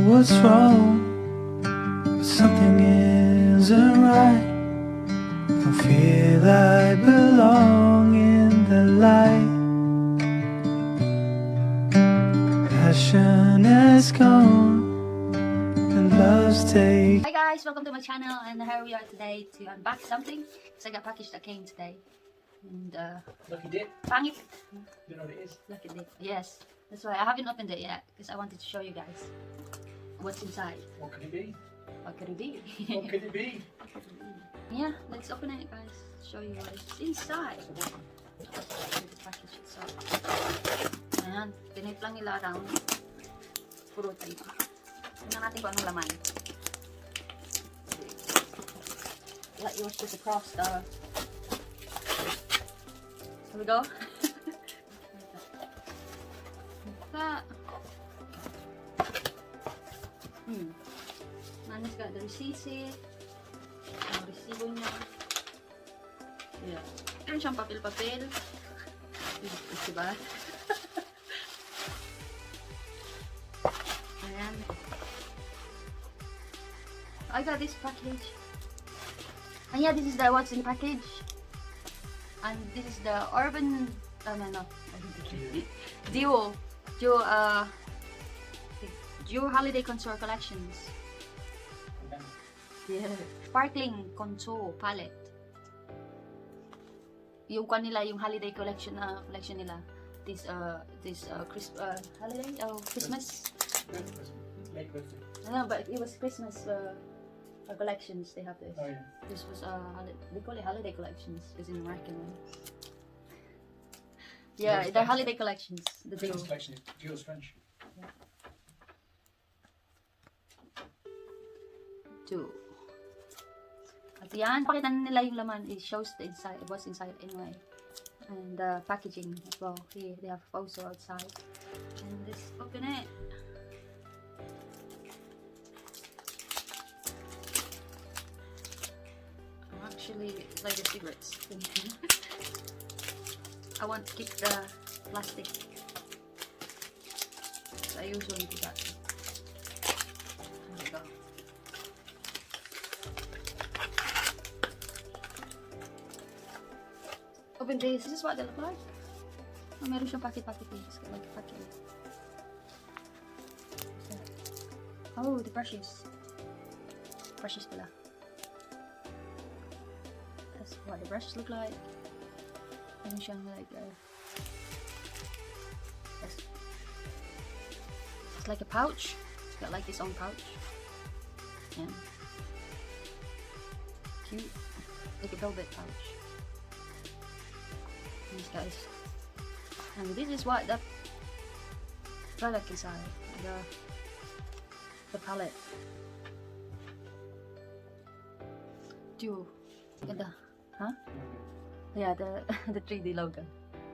what's wrong, but something isn't right. Don't feel I belong in the light. Passion is gone and love's taken. Hi guys, welcome to my channel, and here we are today to unbox something. It's like a package that came today. And Lucky dip. pangit. You know what it is? Look at it. Yes. That's why I haven't opened it yet because I wanted to show you guys what's inside. What could it be? What could it be? What could it be? Yeah, let's open it guys. Show you what's inside. This package itself. Ayan, pinip lang nila around. Puro tayo. Tingnan natin kung anong laman. Let yours just across the... Here we go. That. Man's got the receipts here. Ang resibo niya. Yeah. Meron siyang papel-papel. Diba? Ayan. I got this package. And yeah, this is the what's in the package. And this is the urban Duo holiday contour collections. Yeah. Sparkling contour palette. Yung kanila yung holiday collection nila. This holiday Christmas. Late birthday. No, but it was Christmas collections. They have this. Oh yeah. This was they call it holiday collections because in American one. Yeah, they're holiday collections. The Duo. Christmas collection. Duo's French. Duo. At yan, pakita nila yung laman. It shows the inside, what's inside anyway. And the packaging as well. Here, they have photo outside. And let's open it. Actually, like the cigarettes. I want to keep the plastic. I usually do that. There we go. Open this. This is what they look like. Oh, meron siyang packet-packet eh. Just like a packet. Oh, the brushes. Brushes pala. That's what the brushes look like. Meron siyang like it's like a pouch. It's got like its own pouch. Yeah. Cute. Like a velvet pouch. These guys. And this is what the product inside. The palette. Duo. Ganda. Huh? Yeah, the 3D logo.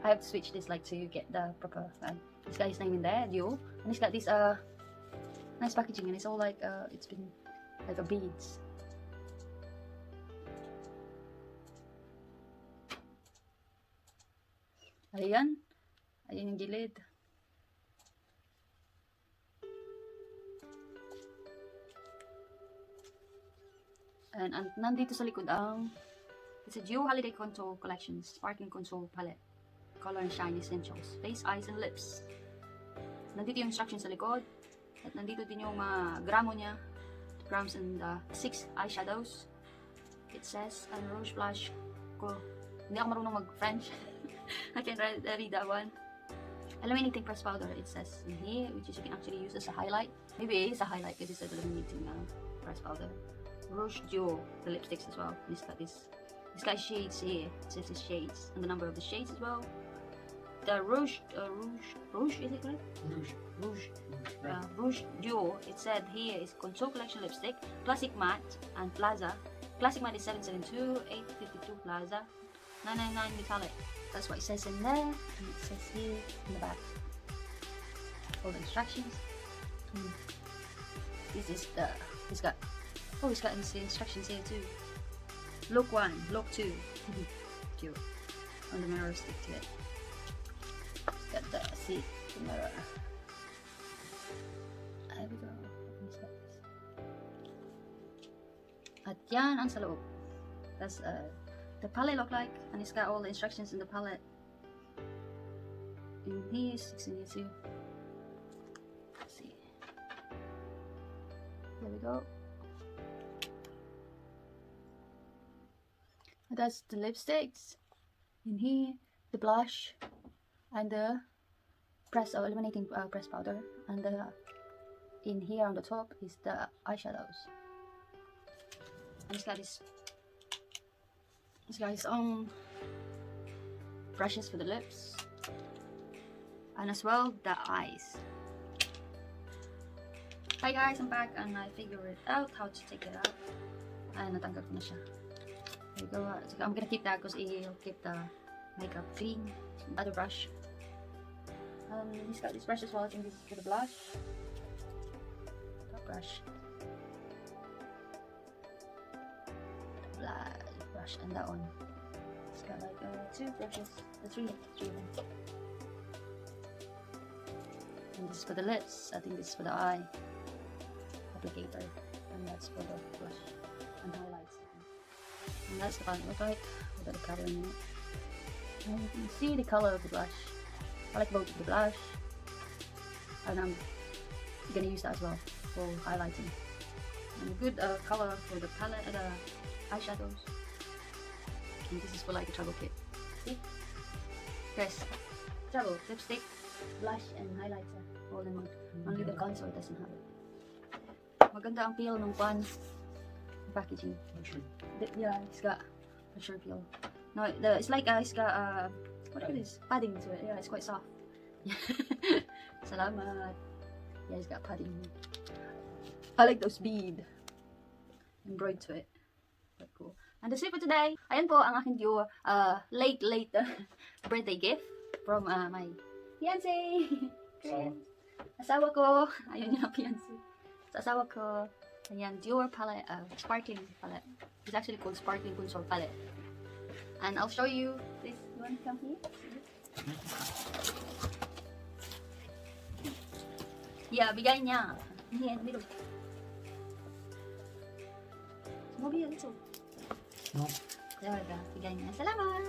I have to switch this like to get the proper this guy's name in there, Duo. And it's got this nice packaging, and it's all like it's been like a beads. Ayan. Ayan yung gilid. And nandito sa likod ang it's a Duo Holiday Contour Collections Sparkling Contour Palette. Color and Shine Essentials. Face, Eyes, and Lips. Nandito yung instructions sa likod. At nandito din yung gramo niya. Grams and 6 eyeshadows. It says, and Rouge Blush ko. Hindi ako marunong mag-French. I can read that one. Illuminating press powder, it says in here, which is you can actually use as a highlight. Maybe it is a highlight because it's illuminating press powder. Rouge Duo, the lipsticks as well. It's got this. It's got shades here. It says the shades and the number of the shades as well. The Rouge is it correct? Rouge Duo. It said here is Contour Collection lipstick, Classic Matte and Plaza. Classic Matte is 772, 852 Plaza, 999 metallic. That's what it says in there, and it says here in the back. All the instructions. This is the. It's got instructions here too. Look 1, look 2. Cute. On the mirror stick to it. Got the mirror. There we go. At yan ang sa loob. That's the palette look like, and it's got all the instructions in the palette. In here, 16 too. Let's see. There we go. That's the lipsticks. In here, the blush, and the illuminating press powder, and in here on the top is the eyeshadows. And it's got its own brushes for the lips, and as well the eyes. Hi guys, I'm back and I figured out how to take it out. And natanggal ko na siya. There you go. So I'm gonna keep that because it'll keep the makeup clean. Other brush. He's got this brush as well. I think this is for the blush. That brush. Brush and that one. It's got like two brushes. Three of them. And this is for the lips. I think this is for the eye applicator. And that's for the blush and highlights. And that's the look like without the color in it. And you can see the color of the blush. I like both of the blush, and I'm gonna use that as well for highlighting. And a good color for the palette and the eyeshadows. And this is for like a travel kit. See? Guys, travel, lipstick, blush, and highlighter all in one. Only the contour doesn't have it. Maganda ang peel ng pan packaging. Yeah, it's got a sure peel. No, it's like it's got what is this? Padding to it. Yeah, it's quite soft. Salamat. Yeah, it's got padding. I like those bead embroidered to it. Quite cool. And that's it for today. Ayan po ang aking duo late birthday gift from my fiancé. Asawa ko. Ayun yung fiancé. Sa asawa ko. Ayan, duo palette, sparkling palette. It's actually called Sparkling Console Palette. And I'll show you this. You want to come here? Yeah, bigay niya. Here, middle. Movie a little. No. There we go. Bigay niya. Salamat!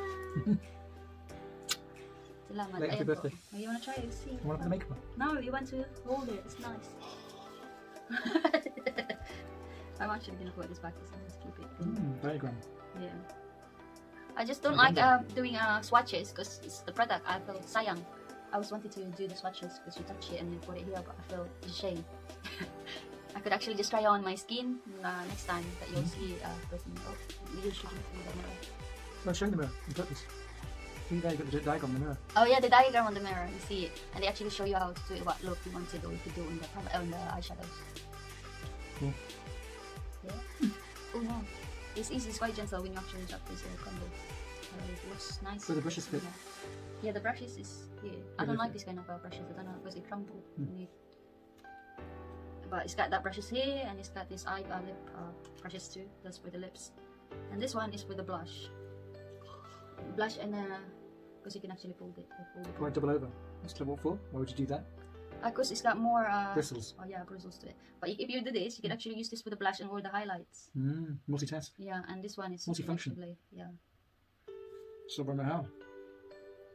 Salamat. Happy birthday. Oh, you want to try it? See? You want to put the makeup on? No, you want to hold it. It's nice. I'm actually gonna put this back because I'm just keep it. Diagram. Yeah. I just don't like doing swatches because it's the product. I feel sayang. I was wanted to do the swatches because you touch it and you put it here, but I feel it's a shame. I could actually just try on my skin next time that you'll see person. Oh, you should do the mirror. No, show the mirror on purpose. See there, you got the diagram on the mirror. Oh yeah, the diagram on the mirror. You see it, and they actually show you how to do it, what look you want to do. You could do on the eyeshadows. Cool. Yeah. Oh no, it's easy. It's quite gentle when you actually drop this combo. It looks nice. So the brushes fit. Yeah, the brushes is here. I don't like this kind of brushes. I don't know because they crumble. But it's got that brushes here, and it's got this eye lip brushes too. That's for the lips, and this one is for the blush. Blush and because you can actually fold it. Why double over? What's what for? Why would you do that? Because it's got more Bristles. Oh yeah, bristles to it. But if you do this, you can actually use this for the blush and or the highlights. Multitask. Yeah, and this one is multifunction. Yeah. So by how?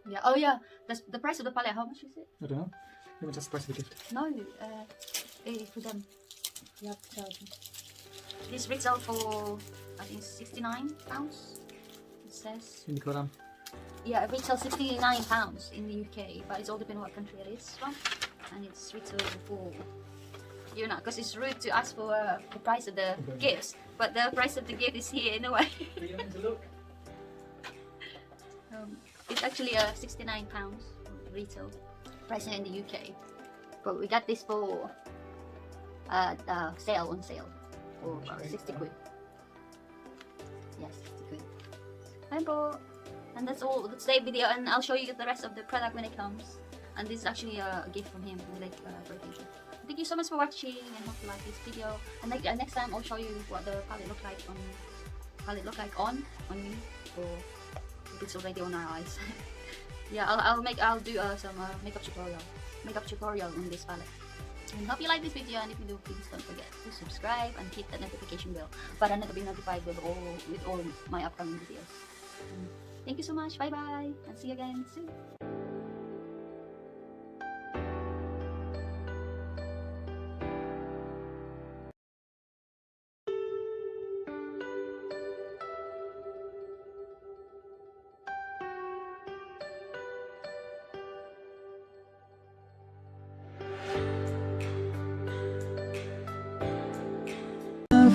Yeah. Oh yeah. That's the price of the palette. How much is it? I don't know. Maybe that's the price of the gift. No. For them. You have to tell them. This retail for I think £69. It says. In the Koran. Yeah, it retails £69 in the UK, but it's all depending on what country it is from, and it's retail for. You're not, because it's rude to ask for the price of the gifts, but the price of the gift is here anyway. You want to look? It's actually £69 retail price in the UK, but we got this for sale on sale for 60 quid. Yes, 60 quid. Hi po. And that's all for today's video, and I'll show you the rest of the product when it comes. And this is actually a gift from him, like birthday gift. Thank you so much for watching, and hope you like this video. And next time I'll show you what the palette look like on me, or if it's already on our eyes. Yeah, I'll do some makeup tutorial on this palette. And hope you like this video, and if you do, please don't forget to subscribe and hit that notification bell para na to be notified with all my upcoming videos. And thank you so much. Bye bye, and see you again soon.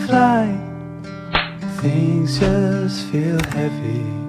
Fly, things just feel heavy.